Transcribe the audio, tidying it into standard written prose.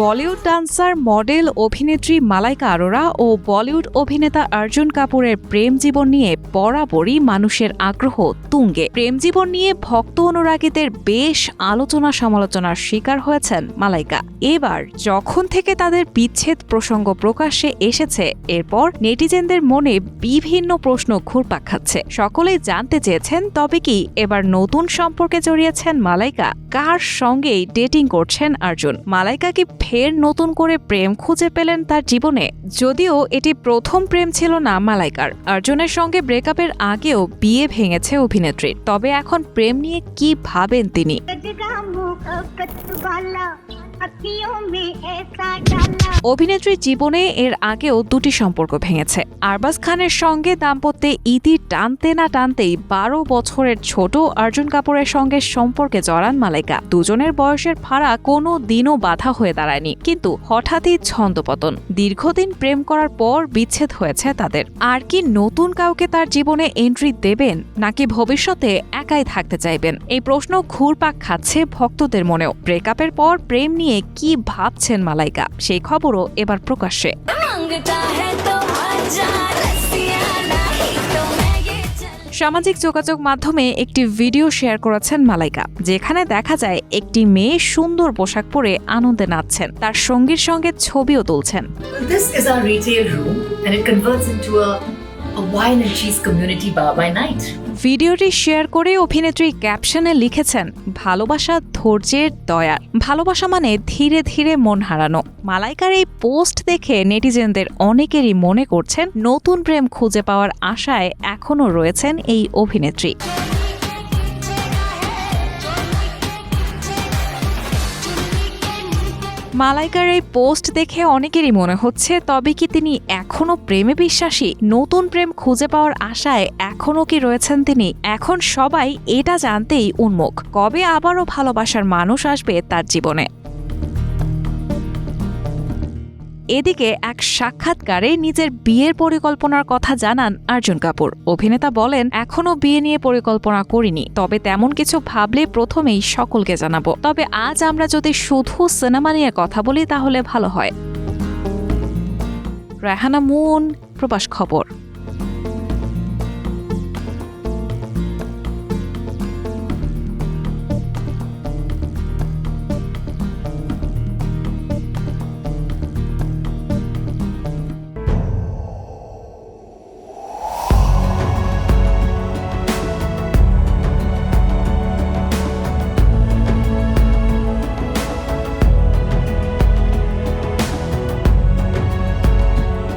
Bollywood dancer, model, অভিনেত্রী মালাইকা আরোরা ও বলিউড অভিনেতা অর্জুন কাপুরের প্রেম জীবন নিয়ে বরাবরই মানুষের আগ্রহ তুঙ্গে। প্রেম জীবন নিয়ে ভক্ত অনুরাগীদের বেশ আলোচনা সমালোচনার শিকার হয়েছেন মালাইকা। এবার যখন থেকে তাদের বিচ্ছেদ প্রসঙ্গ প্রকাশ্যে এসেছে, এরপর নেটিজেনদের মনে বিভিন্ন প্রশ্ন ঘুরপাক খাচ্ছে। সকলেই জানতে চেয়েছেন, তবে কি এবার নতুন সম্পর্কে জড়িয়েছেন মালাইকা? কার সঙ্গেই ডেটিং করছেন অর্জুন? মালাইকা কি ফের নতুন করে প্রেম খুঁজে পেলেন তার জীবনে? যদিও এটি প্রথম প্রেম ছিল না মালাইকার। অর্জুনের সঙ্গে ব্রেকআপের আগেও বিয়ে ভেঙেছে অভিনেত্রীর। তবে এখন প্রেম নিয়ে কি ভাবেন তিনি? অভিনেত্রীর জীবনে এর আগেও দুটি সম্পর্ক ভেঙেছে। আরবাজ খানের সঙ্গে দাম্পত্যে ইতি টানতে না টানতেই 12 বছরের ছোট অর্জুন কাপুরের সঙ্গে সম্পর্কে জড়ান মালাইকা। দুজনের বয়সের ফারাক কোনো দিনও বাধা হয়ে দাঁড়ায়নি, কিন্তু হঠাৎই ছন্দপতন। দীর্ঘদিন প্রেম করার পর বিচ্ছেদ হয়েছে তাদের। আর কি নতুন কাউকে তার জীবনে এন্ট্রি দেবেন, নাকি ভবিষ্যতে একাই থাকতে চাইবেন? এই প্রশ্ন ঘুরপাক খাচ্ছে ভক্তদের মনেও। ব্রেকআপের পর প্রেম নিয়ে কি ভাবছেন মালাইকা, সেই খবরও এবার প্রকাশ্যে। সামাজিক যোগাযোগ মাধ্যমে একটি ভিডিও শেয়ার করেছেন মালাইকা, যেখানে দেখা যায় একটি মেয়ে সুন্দর পোশাক পরে আনন্দে নাচছেন। তার সঙ্গীর সঙ্গে ছবিও তুলছেন। This is our retail room and it converts into a wine and cheese community bar by night. ভিডিওটি শেয়ার করে অভিনেত্রী ক্যাপশনে লিখেছেন, ভালোবাসা ধৈর্যের দয়ার। ভালোবাসা মানে ধীরে ধীরে মন হারানো। মালাইকার এই পোস্ট দেখে নেটিজেনদের অনেকেরই মনে করছেন, নতুন প্রেম খুঁজে পাওয়ার আশায় এখনও রয়েছেন এই অভিনেত্রী। মালাইকার এই পোস্ট দেখে অনেকেরই মনে হচ্ছে, তবে কি তিনি এখনো প্রেমে বিশ্বাসী? নতুন প্রেম খুঁজে পাওয়ার আশায় এখনো কি রয়েছেন তিনি? এখন সবাই এটা জানতেই উন্মুখ, কবে আবারও ভালোবাসার মানুষ আসবে তার জীবনে। এদিকে এক সাক্ষাৎকারে নিজের বিয়ের পরিকল্পনার কথা জানান অর্জুন কাপুর। অভিনেতা বলেন, এখনো বিয়ে নিয়ে পরিকল্পনা করিনি, তবে তেমন কিছু ভাবলে প্রথমেই সকলকে জানাবো। তবে আজ আমরা যদি শুধু সিনেমা নিয়ে কথা বলি তাহলে ভালো হয়। রায়হানা মুন, প্রবাস খবর।